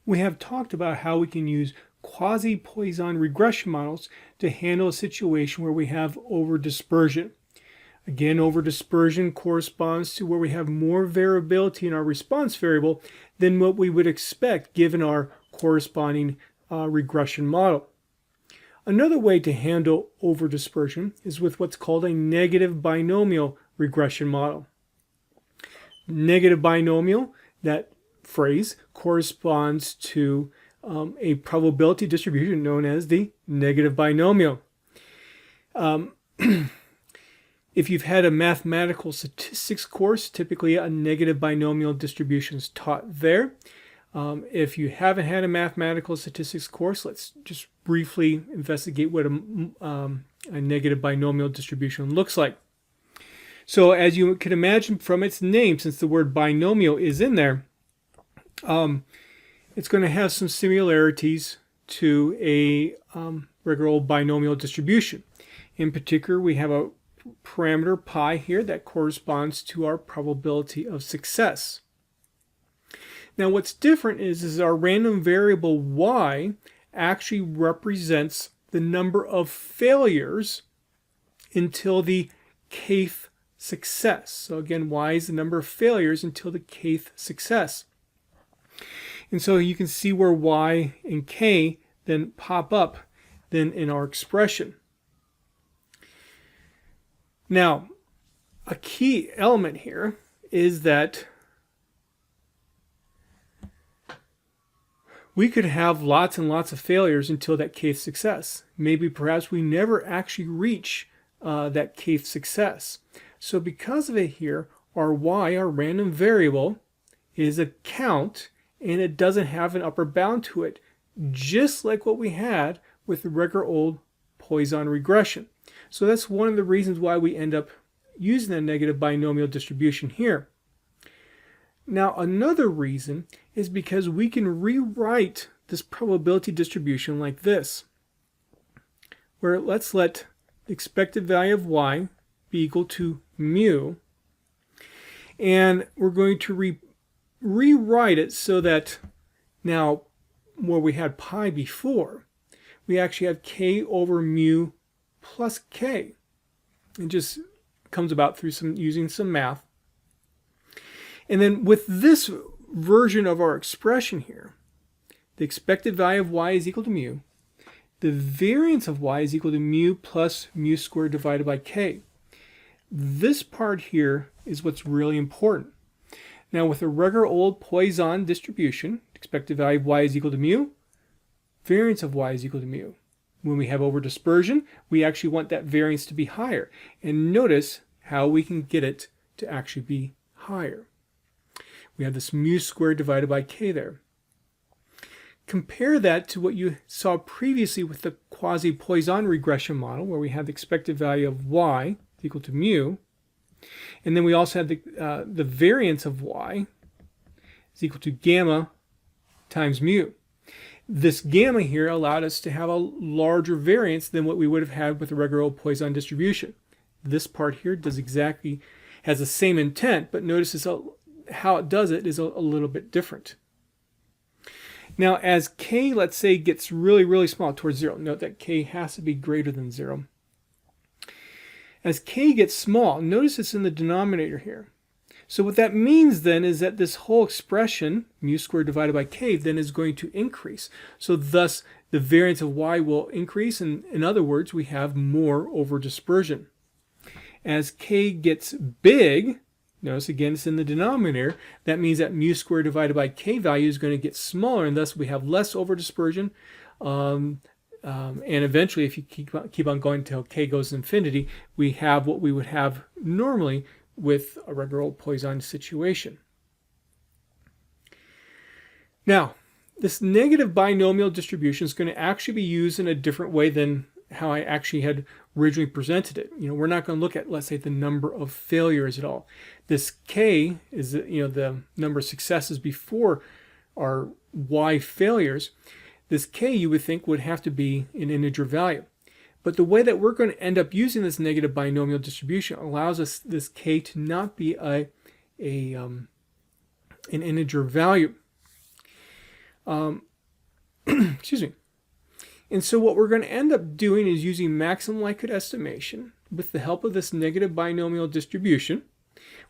we have talked about how we can use quasi-Poisson regression models to handle a situation where we have over-dispersion. Again, over-dispersion corresponds to where we have more variability in our response variable than what we would expect given our corresponding regression model. Another way to handle over-dispersion is with what's called a negative binomial regression model. Negative binomial, that phrase, corresponds to a probability distribution known as the negative binomial. If you've had a mathematical statistics course, typically a negative binomial distribution is taught there. If you haven't had a mathematical statistics course, let's just briefly investigate what a negative binomial distribution looks like. So as you can imagine from its name, since the word binomial is in there, it's going to have some similarities to a regular old binomial distribution. In particular, we have a parameter pi here that corresponds to our probability of success. Now what's different is our random variable y actually represents the number of failures until the kth success. So again, y is the number of failures until the kth success. And so you can see where y and k then pop up then in our expression. Now, a key element here is that we could have lots and lots of failures until that kth success. Maybe perhaps we never actually reach that kth success. So because of it here, our y, our random variable, is a count, and it doesn't have an upper bound to it, just like what we had with the regular old Poisson regression. So that's one of the reasons why we end up using the negative binomial distribution here. Now another reason is because we can rewrite this probability distribution like this, where let's let the expected value of y be equal to mu, and we're going to rewrite it so that now where we had pi before, we actually have k over mu plus k. It just comes about through using some math. And then with this version of our expression here, the expected value of y is equal to mu. The variance of y is equal to mu plus mu squared divided by k. This part here is what's really important. Now with a regular old Poisson distribution, expected value of y is equal to mu, variance of y is equal to mu. When we have over dispersion, we actually want that variance to be higher. And notice how we can get it to actually be higher. We have this mu squared divided by k there. Compare that to what you saw previously with the quasi-Poisson regression model, where we have the expected value of y equal to mu. And then we also have the variance of y is equal to gamma times mu. This gamma here allowed us to have a larger variance than what we would have had with a regular old Poisson distribution. This part here has the same intent, but notice how it does it is a little bit different. Now as k, let's say, gets really, really small towards 0, note that k has to be greater than 0. As k gets small, notice it's in the denominator here. So what that means then is that this whole expression, mu squared divided by k, then is going to increase. So thus the variance of y will increase, and in other words, we have more over dispersion. As k gets big, notice again it's in the denominator, that means that mu squared divided by k value is going to get smaller, and thus we have less over dispersion. And eventually, if you keep on going until k goes to infinity, we have what we would have normally with a regular old Poisson situation. Now, this negative binomial distribution is going to actually be used in a different way than how I actually had originally presented it. We're not going to look at, let's say, the number of failures at all. This k is the number of successes before our y failures. This k, you would think, would have to be an integer value. But the way that we're going to end up using this negative binomial distribution allows us this k to not be an integer value. Excuse me. And so what we're going to end up doing is using maximum likelihood estimation with the help of this negative binomial distribution,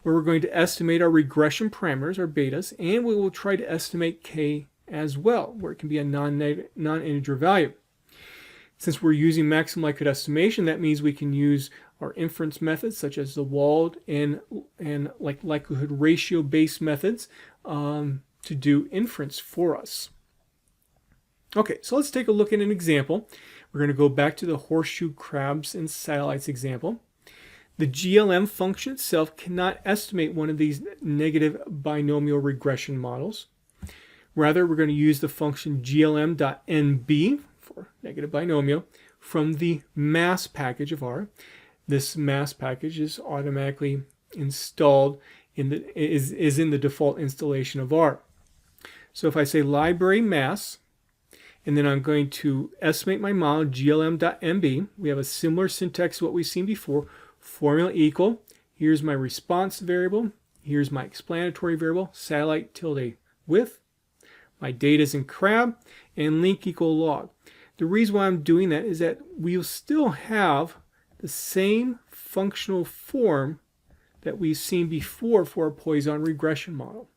where we're going to estimate our regression parameters, our betas, and we will try to estimate k as well, where it can be a non-integer value. Since we're using maximum likelihood estimation, that means we can use our inference methods, such as the Wald and like likelihood ratio based methods, to do inference for us. Okay, so let's take a look at an example. We're going to go back to the horseshoe crabs and satellites example. The GLM function itself cannot estimate one of these negative binomial regression models. Rather, we're going to use the function glm.nb for negative binomial from the mass package of R. This mass package is automatically installed is in the default installation of R. So if I say library mass, and then I'm going to estimate my model glm.nb, we have a similar syntax to what we've seen before. Formula equal, here's my response variable, here's my explanatory variable, satellite tilde width, my data is in crab, and link equal log. The reason why I'm doing that is that we'll still have the same functional form that we've seen before for a Poisson regression model.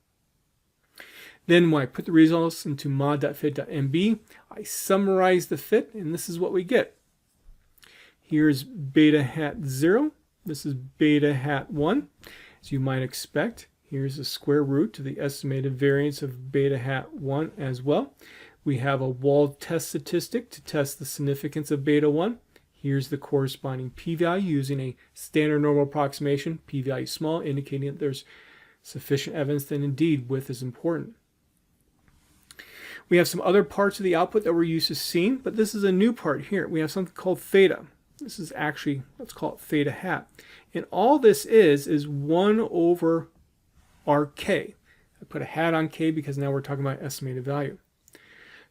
Then when I put the results into mod.fit.nb, I summarize the fit, and this is what we get. Here's beta hat 0. This is beta hat 1. As you might expect, here's the square root to the estimated variance of beta hat 1 as well. We have a Wald test statistic to test the significance of beta 1. Here's the corresponding p-value using a standard normal approximation, p-value small, indicating that there's sufficient evidence that indeed width is important. We have some other parts of the output that we're used to seeing, but this is a new part here. We have something called theta. This is actually, let's call it theta hat. And all this is 1 over rk. I put a hat on k because now we're talking about estimated value.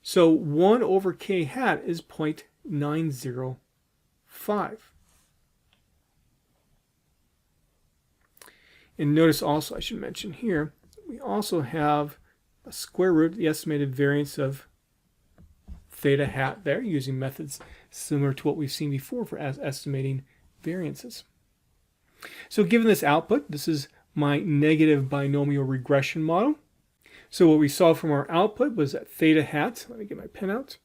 So 1 over k hat is 0.905. And notice also, I should mention here, we also have a square root of the estimated variance of theta hat there, using methods similar to what we've seen before for estimating variances. So given this output, this is my negative binomial regression model. So what we saw from our output was that theta hat, let me get my pen out,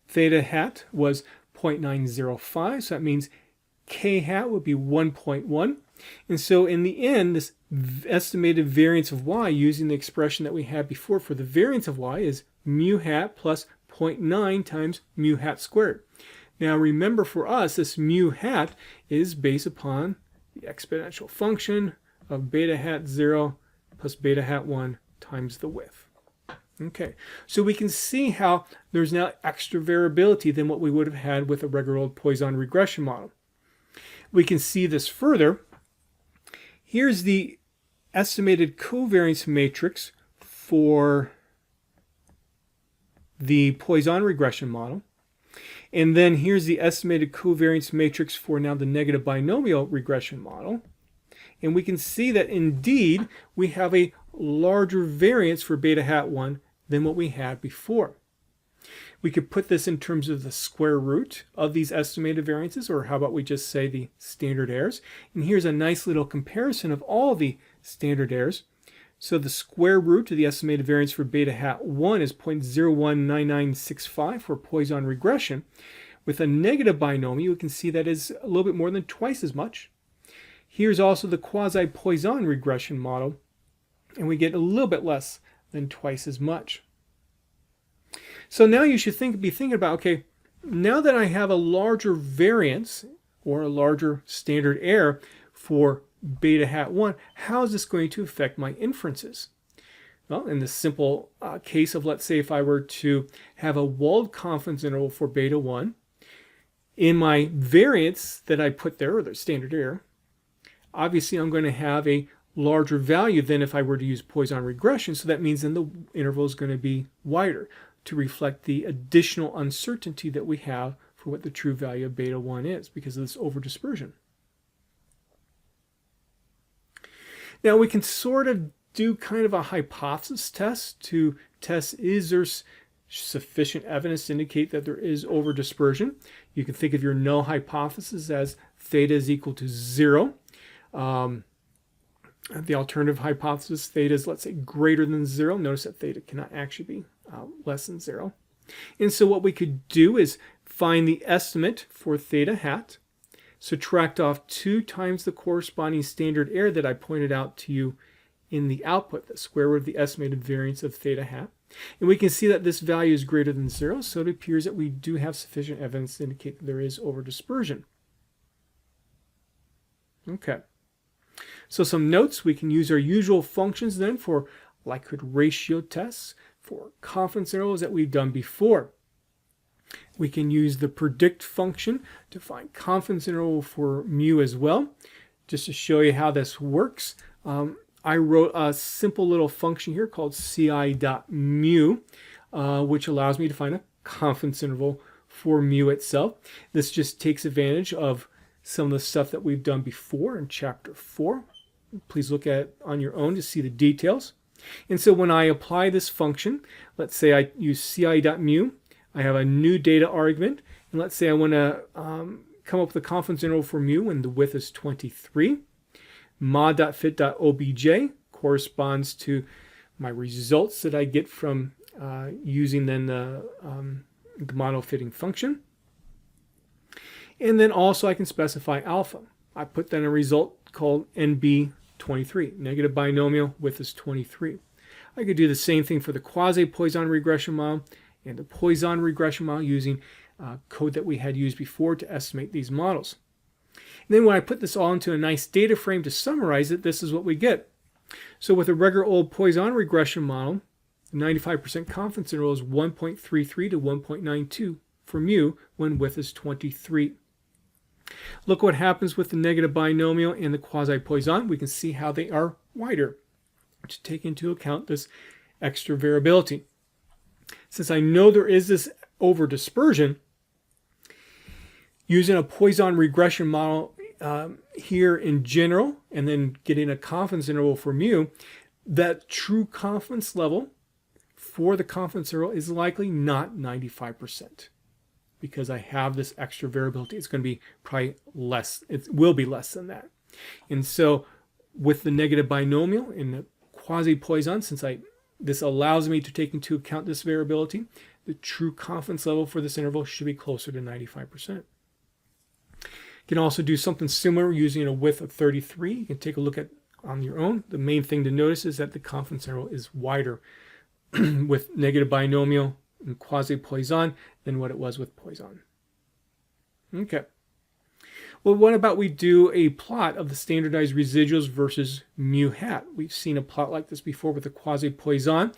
theta hat was 0.905, so that means k hat would be 1.1. And so in the end, this estimated variance of y using the expression that we had before for the variance of y is mu hat plus 0.9 times mu hat squared. Now remember, for us, this mu hat is based upon the exponential function of beta hat 0 plus beta hat 1 times the width. Okay, so we can see how there's now extra variability than what we would have had with a regular old Poisson regression model. We can see this further. Here's the estimated covariance matrix for the Poisson regression model. And then here's the estimated covariance matrix for now the negative binomial regression model. And we can see that indeed we have a larger variance for beta hat 1 than what we had before. We could put this in terms of the square root of these estimated variances, or how about we just say the standard errors. And here's a nice little comparison of all the standard errors. So the square root of the estimated variance for beta hat 1 is 0.019965 for Poisson regression. With a negative binomial, you can see that is a little bit more than twice as much. Here's also the quasi-Poisson regression model, and we get a little bit less than twice as much. So now you should be thinking about, okay, now that I have a larger variance or a larger standard error for beta hat 1, how is this going to affect my inferences? Well, in the simple case of, let's say, if I were to have a Wald confidence interval for beta 1, in my variance that I put there, or the standard error, obviously I'm going to have a larger value than if I were to use Poisson regression, so that means then the interval is going to be wider to reflect the additional uncertainty that we have for what the true value of beta 1 is because of this over-dispersion. Now we can sort of do kind of a hypothesis test to test, is there sufficient evidence to indicate that there is over-dispersion? You can think of your null hypothesis as theta is equal to 0. The alternative hypothesis, theta is, let's say, greater than 0. Notice that theta cannot actually be less than 0. And so what we could do is find the estimate for theta hat, subtract off 2 times the corresponding standard error that I pointed out to you in the output, the square root of the estimated variance of theta hat. And we can see that this value is greater than 0, so it appears that we do have sufficient evidence to indicate that there is over-dispersion. Okay. So some notes: we can use our usual functions then for likelihood ratio tests, for confidence intervals that we've done before. We can use the predict function to find confidence interval for mu as well. Just to show you how this works, I wrote a simple little function here called ci.mu, which allows me to find a confidence interval for mu itself. This just takes advantage of some of the stuff that we've done before in chapter 4. Please look at it on your own to see the details. And so when I apply this function, let's say I use ci.mu, I have a new data argument, and let's say I want to come up with a confidence interval for mu when the width is 23. mod.fit.obj corresponds to my results that I get from using then the model fitting function. And then also I can specify alpha. I put then a result called NB23, negative binomial, width is 23. I could do the same thing for the quasi-Poisson regression model and the Poisson regression model using code that we had used before to estimate these models. And then when I put this all into a nice data frame to summarize it, this is what we get. So with a regular old Poisson regression model, the 95% confidence interval is 1.33 to 1.92 for mu when width is 23. Look what happens with the negative binomial and the quasi-Poisson. We can see how they are wider to take into account this extra variability. Since I know there is this over-dispersion, using a Poisson regression model here in general, and then getting a confidence interval for mu, that true confidence level for the confidence interval is likely not 95%. Because I have this extra variability, it's going to be probably less. It will be less than that. And so with the negative binomial and the quasi-Poisson, since this allows me to take into account this variability, the true confidence level for this interval should be closer to 95%. You can also do something similar using a width of 33. You can take a look at on your own. The main thing to notice is that the confidence interval is wider with negative binomial and quasi-Poisson than what it was with Poisson. Okay. Well, what about we do a plot of the standardized residuals versus mu hat? We've seen a plot like this before with a quasi-Poisson.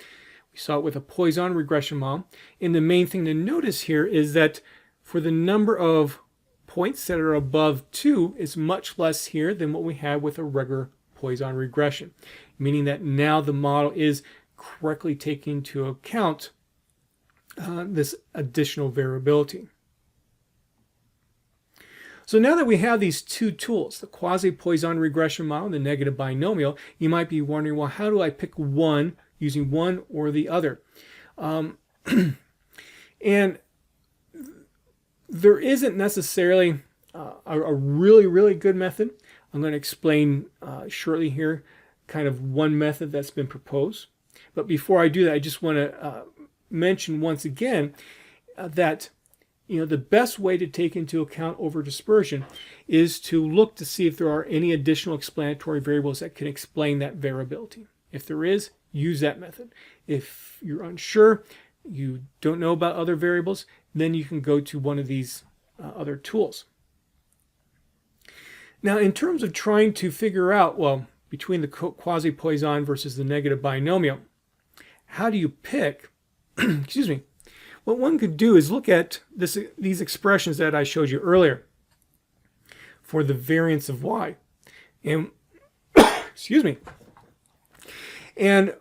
We saw it with a Poisson regression model. And the main thing to notice here is that for the number of points that are above 2 is much less here than what we had with a regular Poisson regression, meaning that now the model is correctly taking into account this additional variability. So now that we have these two tools, the quasi-Poisson regression model and the negative binomial, you might be wondering, well, how do I pick one, using one or the other? And there isn't necessarily a really good method. I'm going to explain shortly here kind of one method that's been proposed. But before I do that, I just want to mention once again that the best way to take into account over-dispersion is to look to see if there are any additional explanatory variables that can explain that variability. If there is, use that method. If you're unsure, you don't know about other variables, then you can go to one of these other tools. Now, in terms of trying to figure out, well, between the quasi-Poisson versus the negative binomial, how do you pick excuse me, what one could do is look at these expressions that I showed you earlier for the variance of y. And excuse me. And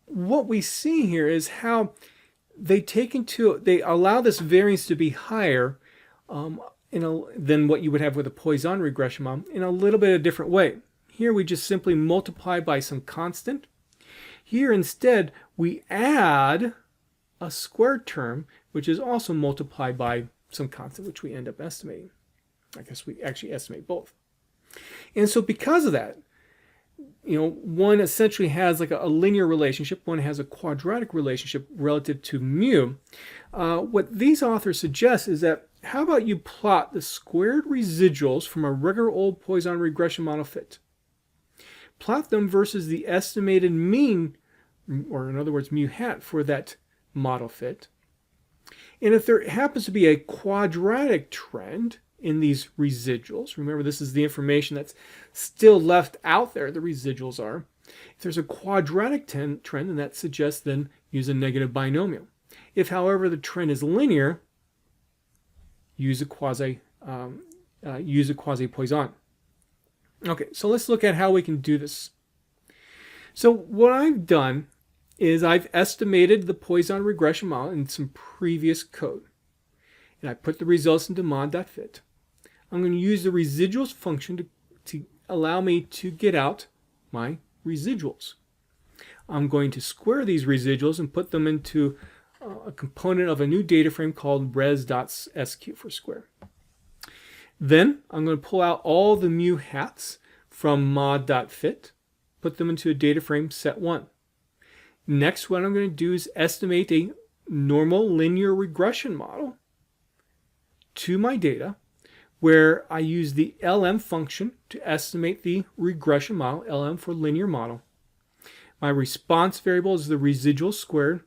what we see here is how they allow this variance to be higher than what you would have with a Poisson regression model in a little bit of a different way. Here we just simply multiply by some constant. Here instead, we add a squared term, which is also multiplied by some constant, which we end up estimating. I guess we actually estimate both. And so because of that, one essentially has like a linear relationship, one has a quadratic relationship relative to mu. What these authors suggest is that, how about you plot the squared residuals from a regular old Poisson regression model fit? Plot them versus the estimated mean, or in other words, mu hat for that model fit. And if there happens to be a quadratic trend in these residuals, remember this is the information that's still left out there, the residuals are. If there's a quadratic trend, then that suggests then use a negative binomial. If, however, the trend is linear, use a quasi-Poisson. Okay, so let's look at how we can do this. So what I've done is I've estimated the Poisson regression model in some previous code. And I put the results into mod.fit. I'm going to use the residuals function to allow me to get out my residuals. I'm going to square these residuals and put them into a component of a new data frame called res.sq for square. Then I'm going to pull out all the mu hats from mod.fit, put them into a data frame set1. Next, what I'm going to do is estimate a normal linear regression model to my data, where I use the LM function to estimate the regression model, LM for linear model. My response variable is the residual squared.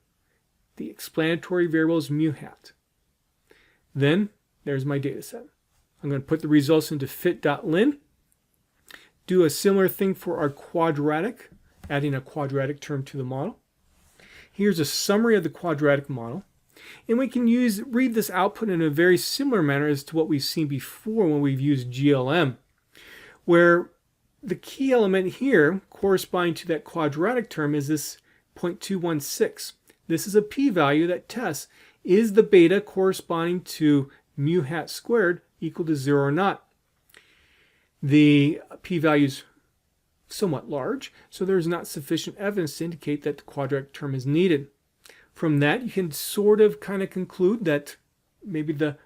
The explanatory variable is mu hat. Then there's my data set. I'm going to put the results into fit.lin, do a similar thing for our quadratic, adding a quadratic term to the model. Here's a summary of the quadratic model. And we can read this output in a very similar manner as to what we've seen before when we've used GLM, where the key element here corresponding to that quadratic term is this 0.216. This is a p-value that tests, is the beta corresponding to mu hat squared equal to 0 or not? The p-value is somewhat large, so there's not sufficient evidence to indicate that the quadratic term is needed. From that, you can sort of kind of conclude that maybe the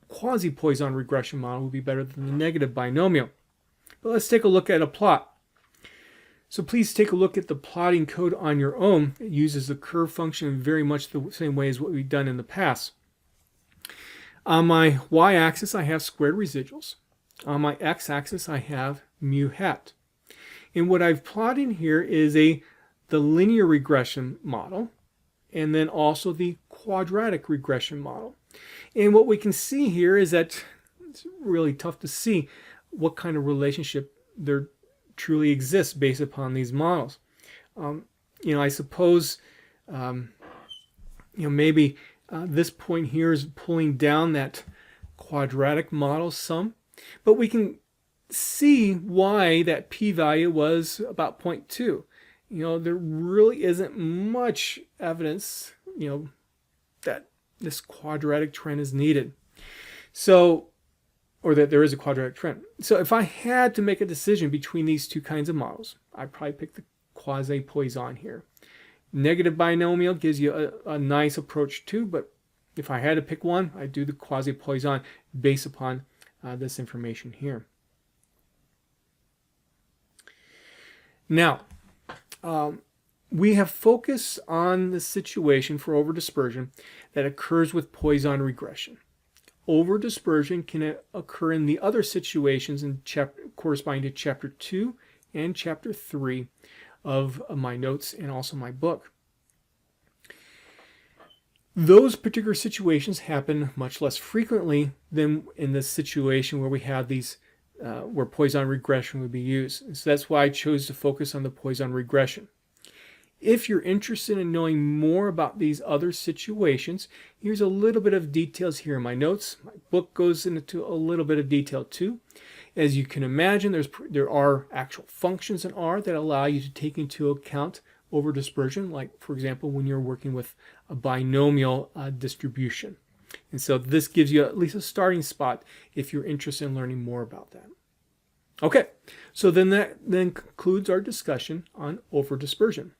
quasi-Poisson regression model would be better than the negative binomial. But let's take a look at a plot. So please take a look at the plotting code on your own. It uses the curve function in very much the same way as what we've done in the past. On my y-axis, I have squared residuals. On my x-axis, I have mu hat. And what I've plotted here is the linear regression model, and then also the quadratic regression model. And what we can see here is that it's really tough to see what kind of relationship there truly exists based upon these models. I suppose, maybe this point here is pulling down that quadratic model some, but we can see why that p-value was about 0.2. There really isn't much evidence, that this quadratic trend is needed. So, or that there is a quadratic trend. So if I had to make a decision between these two kinds of models, I'd probably pick the quasi-Poisson here. Negative binomial gives you a nice approach too, but if I had to pick one, I'd do the quasi-Poisson based upon this information here. Now, we have focused on the situation for overdispersion that occurs with Poisson regression. Overdispersion can occur in the other situations in corresponding to Chapter 2 and Chapter 3 of my notes and also my book. Those particular situations happen much less frequently than in the situation where we have these where Poisson regression would be used. So that's why I chose to focus on the Poisson regression. If you're interested in knowing more about these other situations, here's a little bit of details here in my notes. My book goes into a little bit of detail too. As you can imagine, there are actual functions in R that allow you to take into account overdispersion, like for example when you're working with a binomial distribution. And so this gives you at least a starting spot if you're interested in learning more about that. Okay, so then that concludes our discussion on overdispersion.